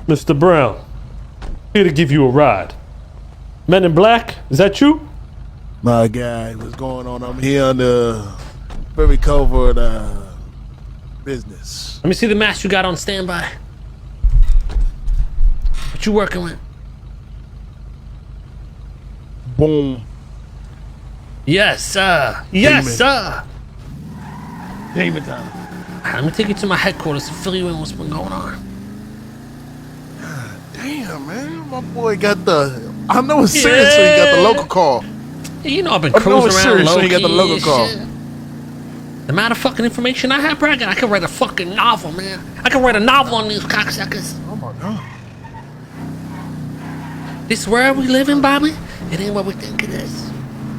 Mr. Brown, here to give you a ride. Men in Black, is that you? My guy, what's going on? I'm here on the very covert business. Let me see the mask you got on standby. What you working with? Boom. Yes, sir. Yes, Demon. sir. Demon time. Let me take you to my headquarters to fill you in what's been going on. Damn, man. My boy got the... I know it's serious when he got the local call. You know I've been cruising around serious low when he got the key local and call. shit. The amount of fucking information I have, bro, I can write a fucking novel, man. I can write a novel on these cocksuckers. Oh my God. This world we live in, Bobby, it ain't what we think it is.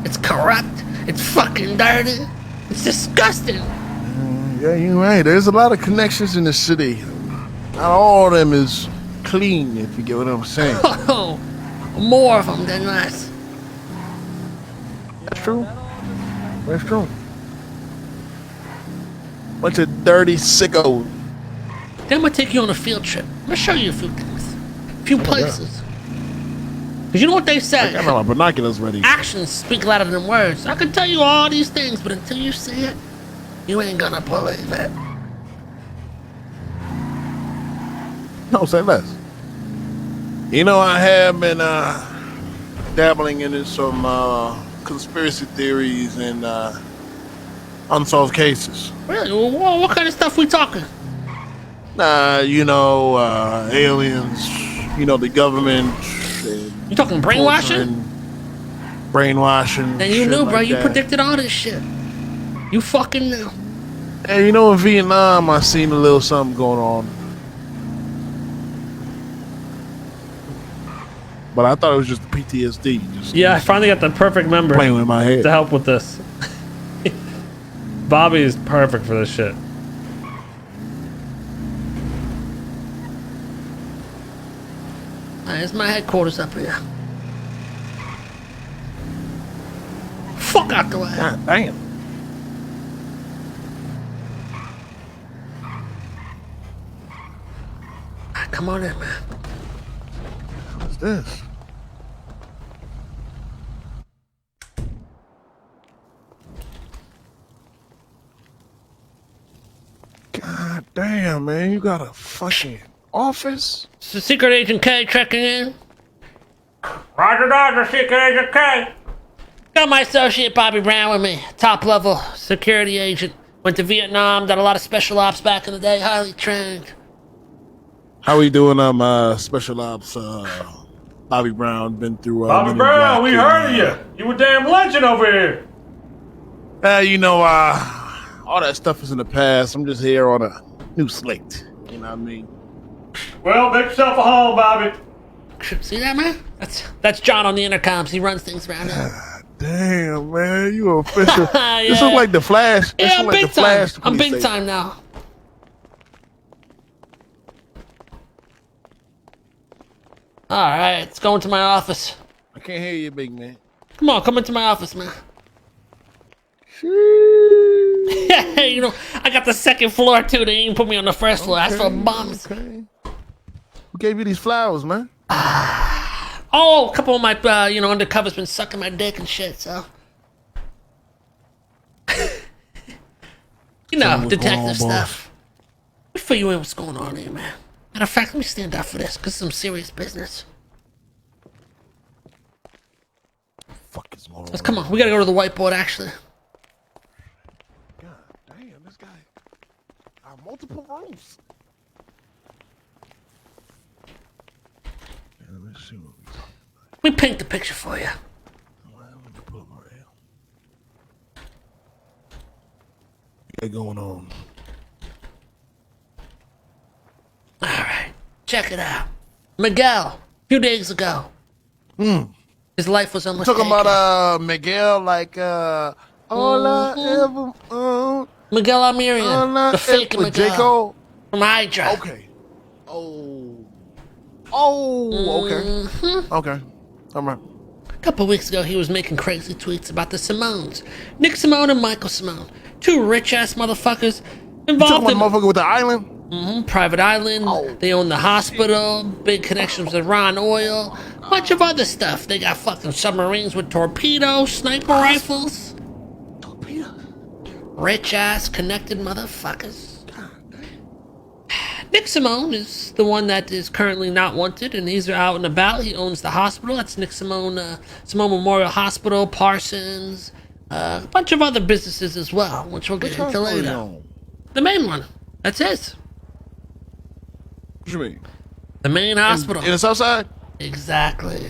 It's corrupt. It's fucking dirty. It's disgusting. Yeah, you're right. There's a lot of connections in the city. Not all of them is clean, if you get what I'm saying. Oh, more of them than less. That's true. That's true. Bunch of dirty sickos. Then I'm gonna take you on a field trip. I'm gonna show you a few things. A few places. Cause you know what they say? I got my binoculars ready. Actions speak louder than words. I can tell you all these things, but until you see it, you ain't gonna believe it. No, say less. You know, I have been dabbling into some conspiracy theories and unsolved cases. Really? Well, what kind of stuff we talking? You know, aliens, you know, the government. You talking brainwashing? Brainwashing. Then you shit knew, bro. like You that. predicted all this shit. You fucking knew. And you know, in Vietnam, I seen a little something going on. But I thought it was just the PTSD. Just Yeah, I finally got the perfect member playing with my head. to help with this. Bobby is perfect for this shit. There's my headquarters up here. Fuck out the way. God damn. Come on in, man. What's this? God damn, man. You got a fucking office? So Secret Agent K checking in. Roger, Secret Agent K. Got my associate Bobby Brown with me. Top level security agent. Went to Vietnam, done a lot of special ops back in the day, highly trained. How we doing, special ops, Bobby Brown, been through, Bobby Brown, we heard of you. You a damn legend over here. You know, all that stuff is in the past. I'm just here on a new slate. You know what I mean? Well, make yourself a home, Bobby. See that, man? That's John on the intercoms. He runs things around here. God damn, man, you official. Yeah. This is like the Flash. This Yeah, is I'm like big the Flash time. I'm police big station. time now. All right, let's go into my office. I can't hear you, big man. Come on, come into my office, man. Yeah, you know, I got the second floor too. They didn't put me on the first floor. That's for bums. Okay. Who gave you these flowers, man? Oh, a couple of my, undercovers been sucking my dick and shit, so. You know, what's going detective on, stuff. Let me fill you in what's going on here, man. Matter of fact, let me stand out for this, because it's some serious business. Fuck is going on? Let's come on, we gotta go to the whiteboard, actually. God damn, this guy got multiple rooms. Yeah, let's see what we talking about. Let me paint the picture for you. Well, let me pull up my rail. What going on? Alright, check it out. Miguel, a few days ago. His life was almost Talking taken. about Miguel, like all I ever Miguel Almirian, the fake with J. Miguel Cole. from Hydra. Okay. Okay. Okay. All right. A couple weeks ago, he was making crazy tweets about the Simones. Nick Simone and Michael Simone. Two rich-ass motherfuckers You involved talking in... about the motherfucker with the island? Private Island. They own the hospital. Big connections with Ron Oil. Bunch of other stuff. They got fucking submarines with torpedoes, sniper rifles. Torpedoes. Rich ass connected motherfuckers. Nick Simone is the one that is currently not wanted, and he's out and about. He owns the hospital. That's Nick Simone, Simone Memorial Hospital, Parsons, a bunch of other businesses as well, which we'll get into later. The main one. That's his. What you mean? The main hospital. In the south side? Exactly.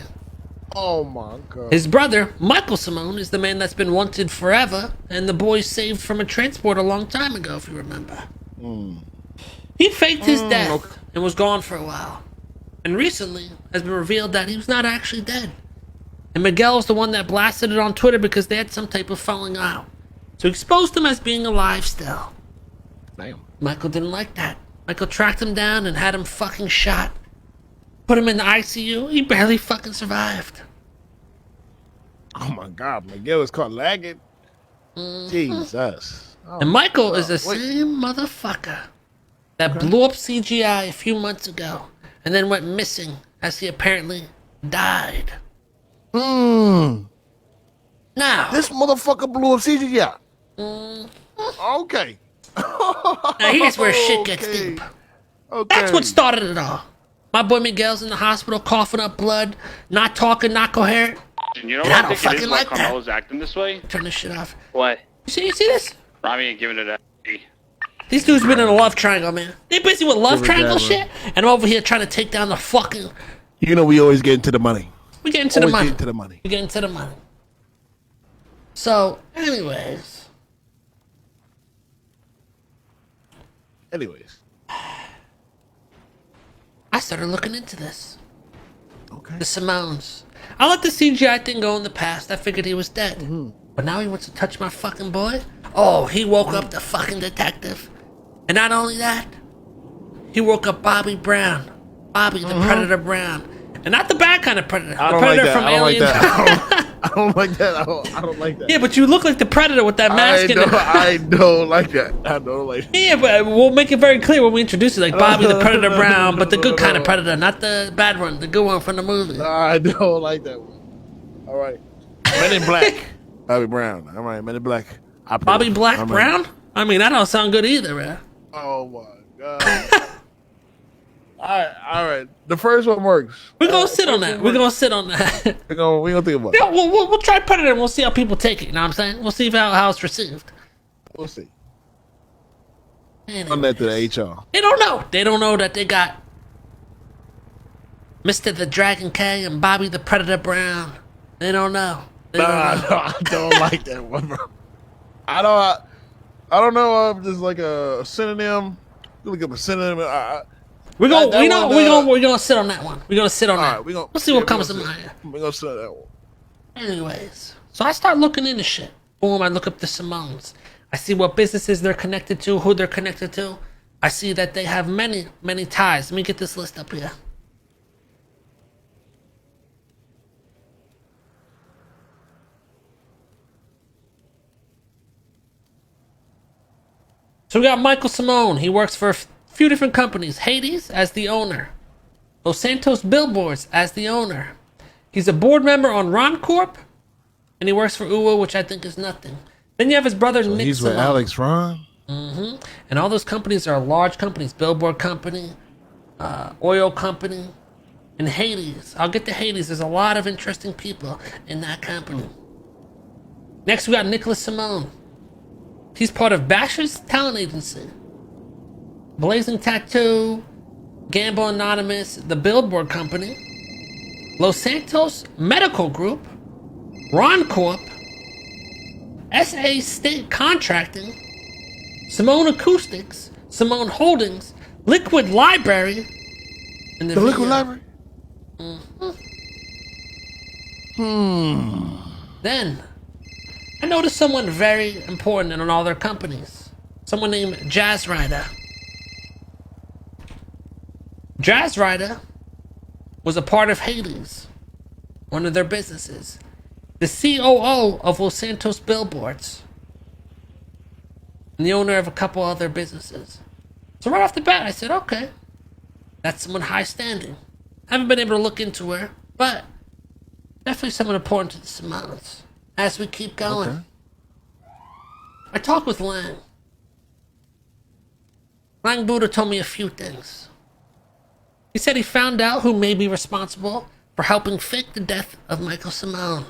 Oh my god. His brother, Michael Simone, is the man that's been wanted forever, and the boy saved from a transport a long time ago, if you remember. He faked his death and was gone for a while. And recently has been revealed that he was not actually dead. And Miguel was the one that blasted it on Twitter because they had some type of falling out. So he exposed him as being alive still. Damn. Michael didn't like that. Michael tracked him down and had him fucking shot. Put him in the ICU. He barely fucking survived. Oh my god, Miguel was caught lagging. Jesus. Oh, And Michael is the same motherfucker that blew up CGI a few months ago and then went missing as he apparently died. Now, This motherfucker blew up CGI. Okay. now here's where shit gets deep. Okay. That's what started it all. My boy Miguel's in the hospital coughing up blood, not talking, not coherent. You know And what I I don't think it fucking is why like that. Carmelo's acting this way? Turn this shit off. What? You see this? Ramee ain't giving it a... These dudes been in a love triangle, man. They busy with love Give it triangle that, shit, and I'm over here trying to take down the fucking... You know we always get into the money. We get into the Always money. get into the money. We get into the money. So, anyways, I started looking into this. Okay. The Simones. I let the CGI thing go in the past. I figured he was dead. But now he wants to touch my fucking boy? Oh, he woke up the fucking detective. And not only that, he woke up Bobby Brown. Bobby the Predator Brown. And not the bad kind of Predator. I The don't Predator like that. from I don't like Aliens. that. I don't like that. I don't like that. Yeah, but you look like the Predator with that mask and I don't like that. I don't like that. Yeah, but we'll make it very clear when we introduce it, like Bobby the Predator Brown, but the good kind of Predator, not the bad one, the good one from the movie. I don't like that one. All right. Men in Black. Bobby Brown. All right, Men in Black. Bobby Black Brown? I mean, that don't sound good either, man. Oh my god. All right. The first one works. We're gonna sit on that. We're gonna sit on that. We gonna think about it. Yeah, we'll try Predator and we'll see how people take it, you know what I'm saying? We'll see how it's received. We'll see. Anyway, I'm that to the HR. they don't know. They don't know that they got Mr. the Dragon K and Bobby the Predator Brown. They don't know. They don't know. No, I don't like that one, bro. I don't know. I'm just like a synonym. Look up a synonym. We're gonna that one, we're gonna sit on that one. We're gonna sit on that. All right, We'll see what comes to mind. We're gonna sit on that one. Anyways, so I start looking into shit. Boom, I look up the Simones. I see what businesses they're connected to, who they're connected to. I see that they have many, many ties. Let me get this list up here. So we got Michael Simone. He works for a few different companies. Hades as the owner. Los Santos Billboards as the owner. He's a board member on Ron Corp. And he works for UWA, which I think is nothing. Then you have his brother Nick He's with Simone. Alex Ron. And all those companies are large companies. Billboard company, oil company, and Hades. I'll get to Hades. There's a lot of interesting people in that company. Next we got Nicholas Simone. He's part of Basher's talent agency. Blazing Tattoo, Gamble Anonymous, the Billboard Company, Los Santos Medical Group, Ron Corp, SA State Contracting, Simone Acoustics, Simone Holdings, Liquid Library, and The Liquid Library. Then, I noticed someone very important in all their companies. Someone named Jazz Rider. Jazz Rider was a part of Hades, one of their businesses. The COO of Los Santos Billboards. And the owner of a couple other businesses. So right off the bat, I said, okay, that's someone high standing. Haven't been able to look into her, but definitely someone important to the Simones. As we keep going, Okay. I talked with Lang. Lang Buddha told me a few things. He said he found out who may be responsible for helping fake the death of Michael Simone.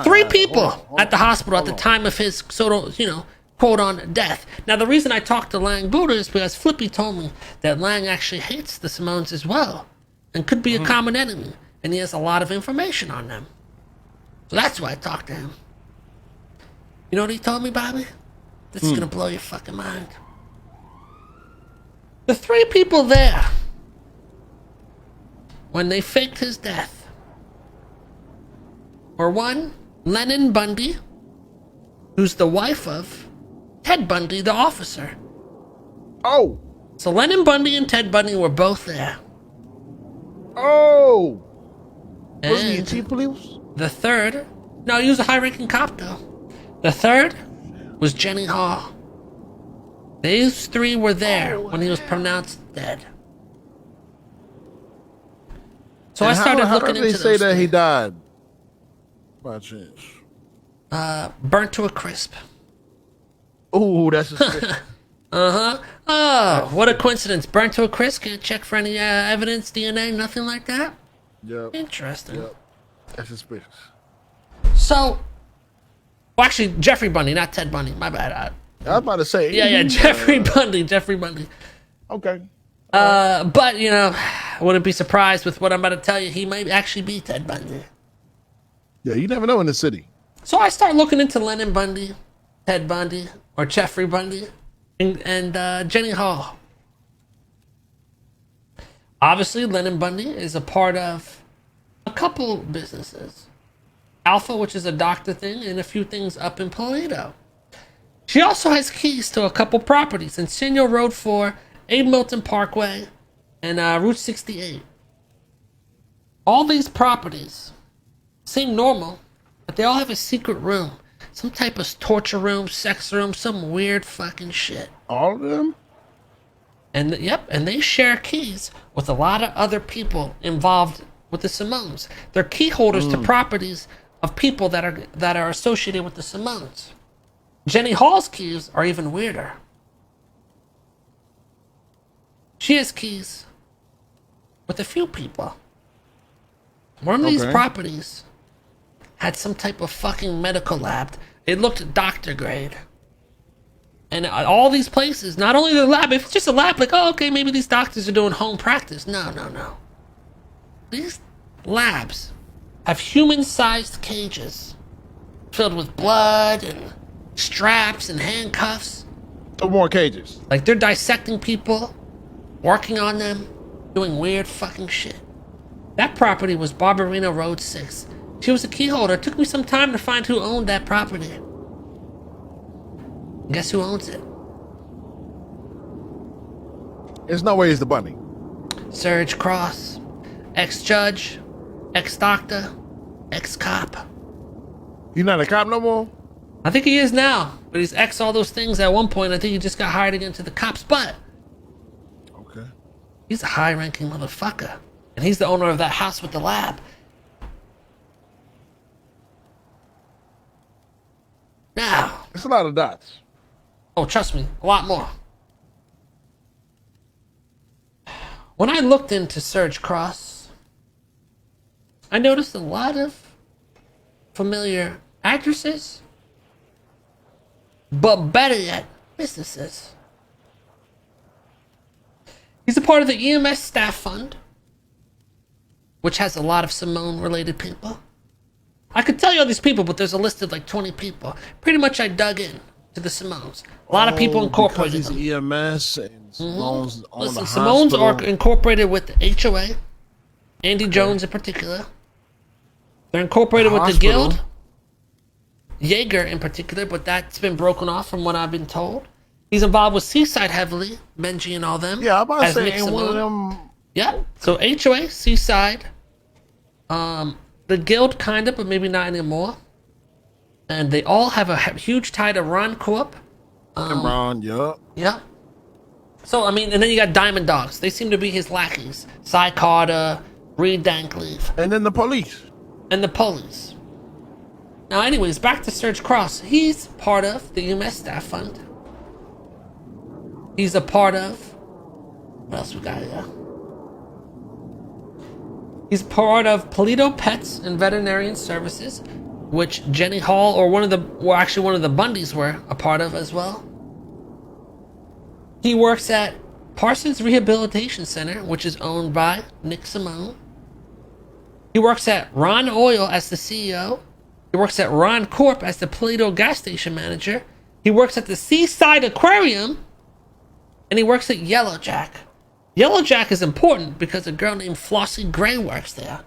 Three people at the hospital at the time of his quote on death. Now the reason I talked to Lang Buddha is because Flippy told me that Lang actually hates the Simones as well and could be a common enemy, and he has a lot of information on them. So that's why I talked to him. You know what he told me, Bobby? This is gonna blow your fucking mind. The three people there, when they faked his death, were one, Lennon Bundy, who's the wife of Ted Bundy, the officer. Oh. So Lennon Bundy and Ted Bundy were both there. Oh. Wasn't he a And chief police? the third, no, he was a high-ranking cop though. The third was Jenny Hall. These three were there when he was pronounced dead. So I started looking into they say those that he things. died? By chance. Burnt to a crisp. Oh, that's a Oh, what a coincidence. Burnt to a crisp. Can't check for any evidence, DNA, nothing like that? Yep. Interesting. Yep. That's suspicious. So, well, actually, Jeffrey Bundy, not Ted Bundy. My bad. I was about to say. Yeah, Jeffrey Bundy. Okay. But, you know, I wouldn't be surprised with what I'm about to tell you. He might actually be Ted Bundy. Yeah, you never know in the city. So I start looking into Lennon Bundy, Ted Bundy, or Jeffrey Bundy, and Jenny Hall. Obviously, Lennon Bundy is a part of a couple businesses. Alpha, which is a doctor thing, and a few things up in Paleto. She also has keys to a couple properties in Senor Road 4, Abe Milton Parkway, and Route 68. All these properties seem normal, but they all have a secret room. Some type of torture room, sex room, some weird fucking shit. All of them? And and they share keys with a lot of other people involved with the Simones. They're key holders to properties of people that are associated with the Simones. Jenny Hall's keys are even weirder. She has keys with a few people. One of these properties had some type of fucking medical lab. It looked doctor grade. And all these places, not only the lab, if it's just a lab, like, oh, okay, maybe these doctors are doing home practice. No. These labs have human-sized cages filled with blood and straps and handcuffs. No more cages. Like they're dissecting people, working on them, doing weird fucking shit. That property was Barbarino Road 6. She was a key holder. It took me some time to find who owned that property. Guess who owns it? There's no way it's the Bunny. Serge Cross, ex-judge, ex-doctor, ex-cop. You not a cop no more? I think he is now, but he's ex all those things at one point. I think he just got hired again to the cops, but Okay. he's a high-ranking motherfucker. And he's the owner of that house with the lab. Now, It's a lot of dots. oh, trust me, a lot more. When I looked into Serge Cross, I noticed a lot of familiar actresses, but better yet, businesses. He's a part of the EMS staff fund, which has a lot of Simone-related people. I could tell you all these people, but there's a list of like 20 people. Pretty much I dug in to the Simones. A lot of people incorporated because them. he's EMS and Simone's on Listen, the Simones hospital. are incorporated with the HOA, Andy Jones in particular. They're incorporated with the hospital. Guild, Jaeger in particular, but that's been broken off from what I've been told. He's involved with Seaside heavily, Benji and all them. Yeah, I'm about to as say Nick ain't one of Simone. them. Yeah, so HOA, Seaside, the Guild kind of, but maybe not anymore. And they all have a huge tie to Ron Corp. Ron, yup. Yeah. So, I mean, and then you got Diamond Dogs. They seem to be his lackeys. Cy Carter, Reed Dankleaf. And then the police. And the police. Now, anyways, back to Serge Cross. He's part of the UMS Staff Fund. He's a part of... What else we got here? He's part of Polito Pets and Veterinarian Services, which Jenny Hall, or one of the Bundys were a part of as well. He works at Parsons Rehabilitation Center, which is owned by Nick Simone. He works at Ron Oil as the CEO. He works at Ron Corp as the Polito gas station manager. He works at the Seaside Aquarium. And he works at Yellow Jack. Yellow Jack is important because a girl named Flossie Gray works there,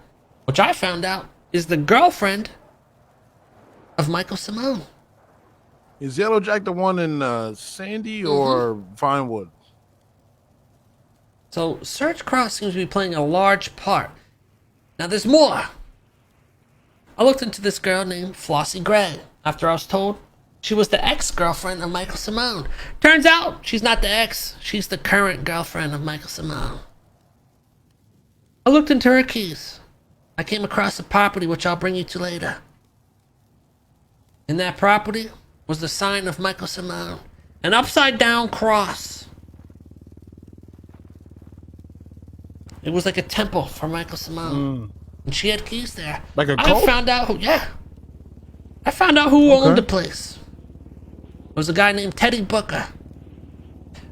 which I found out is the girlfriend of Michael Simone. Is Yellow Jack the one in Sandy or Vinewood? So Serge Cross seems to be playing a large part. Now there's more. I looked into this girl named Flossie Gray after I was told she was the ex-girlfriend of Michael Simone. Turns out she's not the ex, she's the current girlfriend of Michael Simone. I looked into her keys. I came across a property which I'll bring you to later. In that property was the sign of Michael Simone, an upside down cross. It was like a temple for Michael Simone. And she had keys there. Like a cult? I found out who owned the place. It was a guy named Teddy Booker.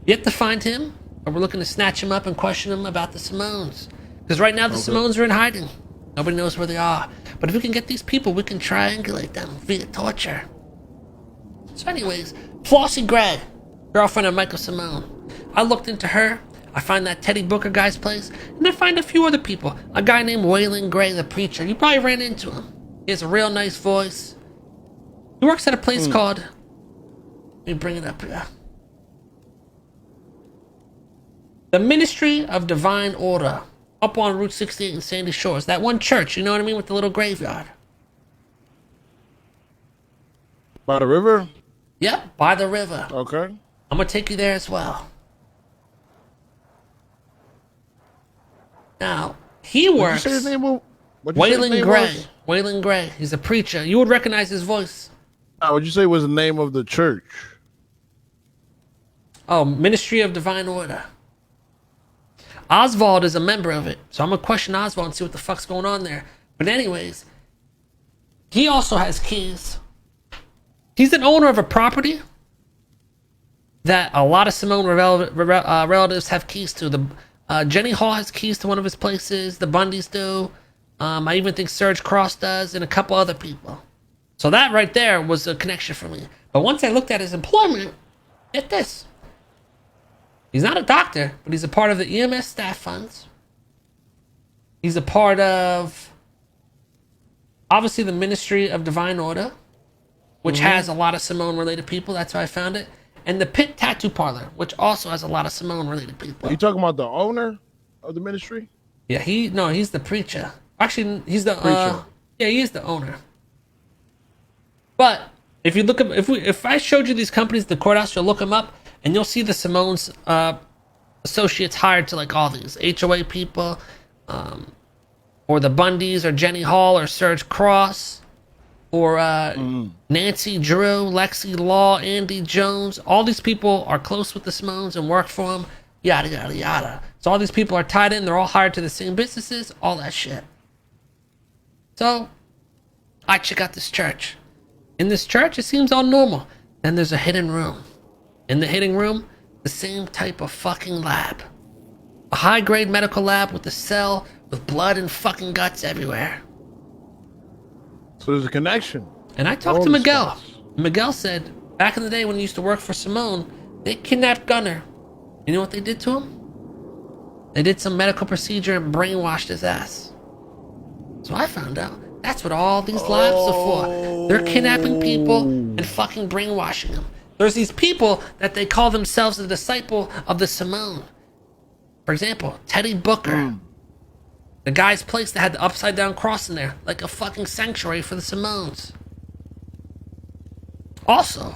Yet to find him, or we're looking to snatch him up and question him about the Simones. Because right now the Simones are in hiding. Nobody knows where they are. But if we can get these people, we can triangulate them via torture. So anyways, Flossie Gray, girlfriend of Michael Simone. I looked into her. I find that Teddy Booker guy's place. And I find a few other people. A guy named Waylon Gray, the preacher. You probably ran into him. He has a real nice voice. He works at a place called... Let me bring it up here. The Ministry of Divine Order. Up on Route 68 in Sandy Shores. That one church, you know what I mean? With the little graveyard. By the river? Yep, by the river. Okay. I'm going to take you there as well. Now, he works... What'd you say his name was? Waylon Gray. Waylon Gray. He's a preacher. You would recognize his voice. What'd you say was the name of the church? Oh, Ministry of Divine Order. Oswald is a member of it. So I'm going to question Oswald and see what the fuck's going on there. But anyways, he also has keys. He's an owner of a property that a lot of Simone relatives have keys to. Jenny Hall has keys to one of his places. The Bundys do. I even think Serge Cross does, and a couple other people. So that right there was a connection for me. But once I looked at his employment, get this. He's not a doctor, but he's a part of the EMS staff funds. He's a part of, obviously, the Ministry of Divine Order, which has a lot of Simone-related people. That's how I found it. And the Pit Tattoo Parlor, which also has a lot of Simone-related people. Are you talking about the owner of the ministry? Yeah, he's the preacher. Actually, he's the Preacher. Yeah, he is the owner. But if you look up, if I showed you these companies, the courthouse, you'll look them up, and you'll see the Simone's associates hired to like all these HOA people, or the Bundys, or Jenny Hall, or Serge Cross, or Nancy Drew, Lexi Law, Andy Jones. All these people are close with the Simones and work for them. Yada yada yada. So all these people are tied in. They're all hired to the same businesses. All that shit. So I check out this church. In this church, it seems all normal. Then there's a hidden room. In the hidden room, the same type of fucking lab. A high-grade medical lab with a cell with blood and fucking guts everywhere. So there's a connection. And I talked to Miguel. Miguel said, back in the day when he used to work for Simone, they kidnapped Gunner. You know what they did to him? They did some medical procedure and brainwashed his ass. So I found out that's what all these labs are for. They're kidnapping people and fucking brainwashing them. There's these people that they call themselves a disciple of the Simone. For example, Teddy Booker. The guy's place that had the upside down cross in there, like a fucking sanctuary for the Simones. Also,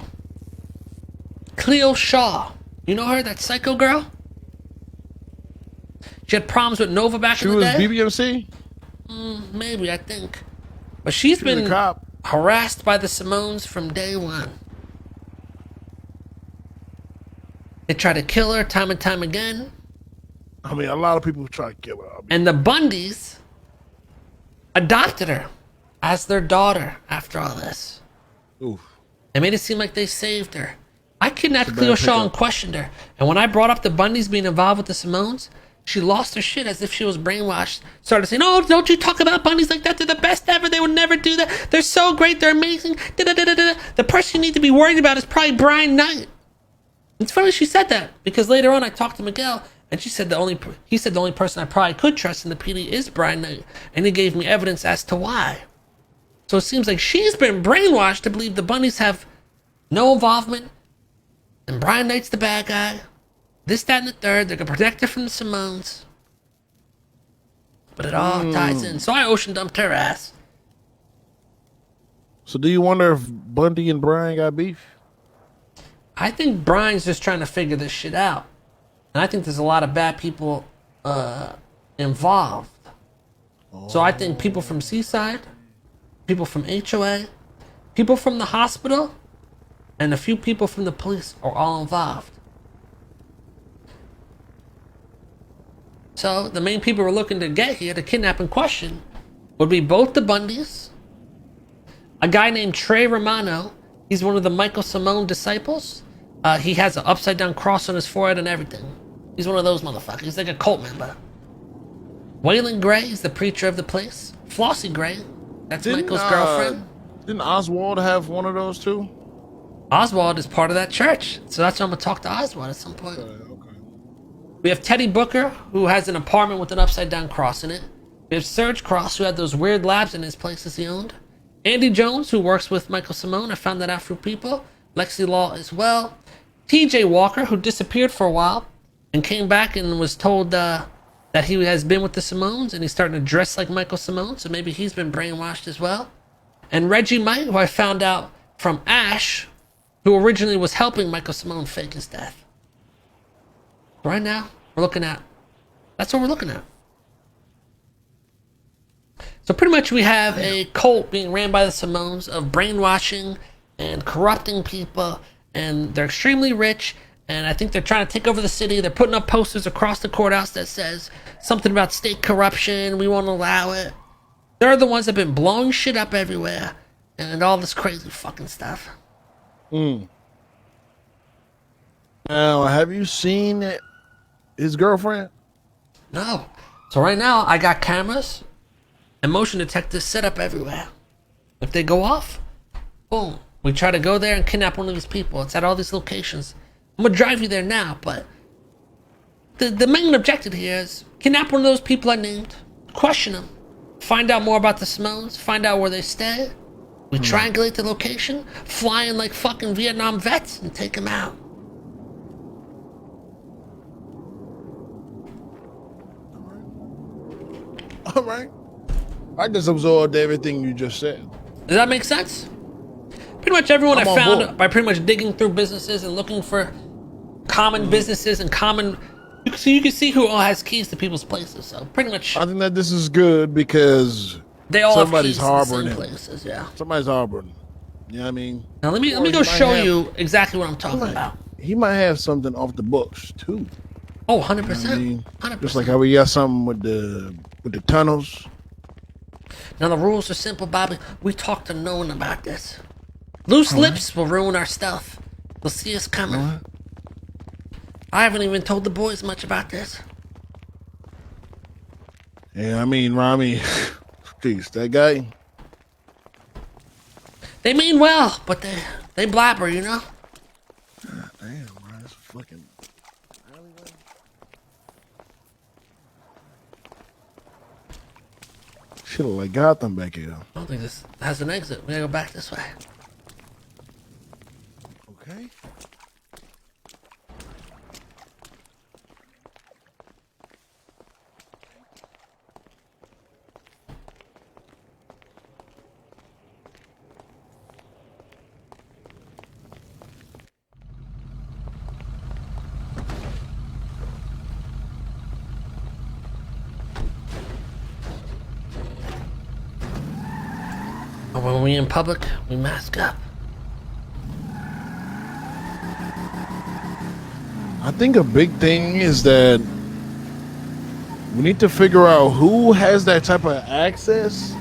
Cleo Shaw. You know her, that psycho girl? She had problems with Nova back She in the was day. BBMC? Maybe, I think. But she's was a been cop. harassed by the Simones from day one. They try to kill her time and time again. I mean, a lot of people try to kill her. I mean, And the Bundys adopted her as their daughter after all this. oof. They made it seem like they saved her. I kidnapped It's a Cleo bad Shaw and pickup. questioned her. And when I brought up the Bundys being involved with the Simones, she lost her shit as if she was brainwashed. Started saying, "Oh, don't you talk about Bundys like that. They're the best ever. They would never do that. They're so great. They're amazing. Da-da-da-da-da. The person you need to be worried about is probably Brian Knight." It's funny she said that because later on I talked to Miguel and he said the only person I probably could trust in the PD is Brian Knight, and he gave me evidence as to why. So it seems like she's been brainwashed to believe the Bundys have no involvement and Brian Knight's the bad guy. This, that, and the third. They're gonna protect her from the Simones. But it all ties in. So I ocean dumped her ass. So do you wonder if Bundy and Brian got beef? I think Brian's just trying to figure this shit out. And I think there's a lot of bad people involved. So I think people from Seaside, people from HOA, people from the hospital, and a few people from the police are all involved. So the main people we're looking to get here to kidnap and question would be both the Bundys, a guy named Trey Romano. He's one of the Michael Simone disciples. He has an upside down cross on his forehead and everything. He's one of those motherfuckers. He's like a cult member. Waylon Gray is the preacher of the place. Flossie Gray, that's Michael's girlfriend. Didn't Oswald have one of those too? Oswald is part of that church, so that's why I'm gonna talk to Oswald at some point. Okay. We have Teddy Booker, who has an apartment with an upside down cross in it. We have Serge Cross, who had those weird labs in his places he owned. Andy Jones, who works with Michael Simone. I found that out through people. Lexi Law as well. TJ Walker, who disappeared for a while and came back and was told that he has been with the Simones and he's starting to dress like Michael Simone, so maybe he's been brainwashed as well. And Reggie Mike, who I found out from Ash, who originally was helping Michael Simone fake his death. Right now, we're looking at, that's what we're looking at. So pretty much we have a cult being ran by the Simones of brainwashing and corrupting people, and they're extremely rich, and I think they're trying to take over the city. They're putting up posters across the courthouse that says something about state corruption, we won't allow it. They're the ones that have been blowing shit up everywhere, and all this crazy fucking stuff. Now, have you seen his girlfriend? No. So right now, I got cameras and motion detectors set up everywhere. If they go off, boom. We try to go there and kidnap one of these people. It's at all these locations. I'm gonna drive you there now, but the main objective here is kidnap one of those people I named, question them, find out more about the Simones, find out where they stay. We triangulate the location, fly in like fucking Vietnam vets, and take them out. All right. I just absorbed everything you just said. Does that make sense? Pretty much everyone I I'm on found board. by pretty much digging through businesses and looking for common businesses and common, so you can see who all has keys to people's places. So pretty much I think that this is good because they all somebody's have keys to the harboring same him. places. Yeah. Somebody's harboring. You know what I mean? Now let me Or go he might show have- you exactly what I'm talking about. He might have something off the books too. Oh, You know what I 100%. mean? 100%. Just like how we got something with the tunnels. Now the rules are simple, Bobby. We talked to no one about this. Loose lips will ruin our stuff. They'll see us coming. I haven't even told the boys much about this. Yeah, I mean, Ramee, jeez, that guy. They mean well, but they blabber, you know? Damn, bro, that's fucking. Shit look like Gotham back here. I don't think this has an exit. We gotta go back this way. Okay. when we in public, we mask up. I think a big thing is that we need to figure out who has that type of access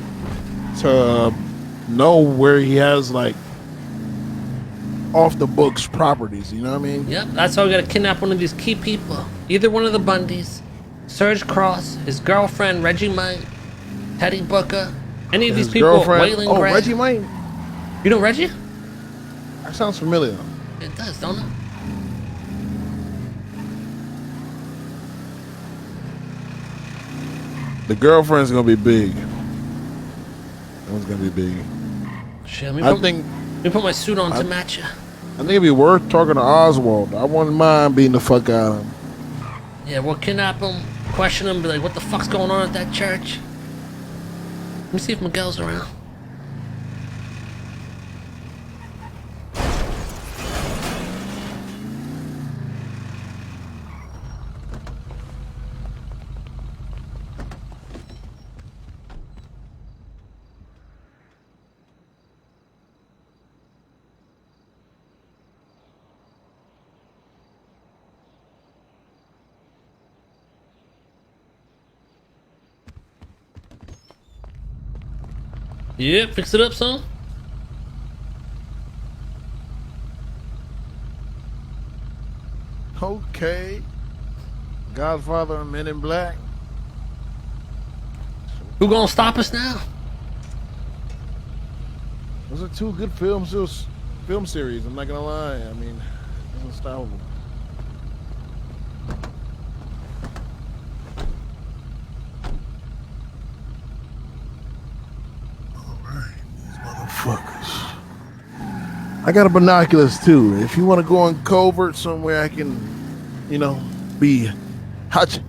to know where he has like off the books properties, you know what I mean? Yep, that's why we gotta kidnap one of these key people. Either one of the Bundys, Serge Cross, his girlfriend Reggie Mike, Teddy Booker, any of these people, Waylon Gray. Reggie Mike? You know Reggie? That sounds familiar. It does, don't it? The girlfriend's gonna be big. That one's gonna be big. Shit, let think me put my suit on to match you. I think it'd be worth talking to Oswald. I wouldn't mind beating the fuck out of him. Yeah, we'll kidnap him, question him, be like, what the fuck's going on at that church? Let me see if Miguel's around. Yeah, fix it up, son. Okay. Godfather and Men in Black. Who gonna stop us now? Those are two good film series, I'm not gonna lie. I mean, it's unstoppable. Motherfuckers. I got a binoculars too. If you want to go on covert somewhere, I can, you know, be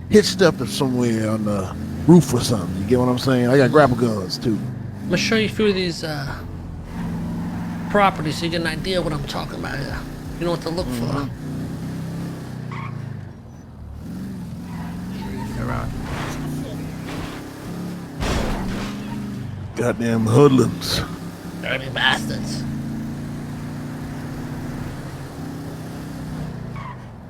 hitched up somewhere on the roof or something. You get what I'm saying? I got grapple guns too. I'm gonna show you a few of these properties so you get an idea of what I'm talking about here. You know what to look for. Goddamn hoodlums. Dirty bastards.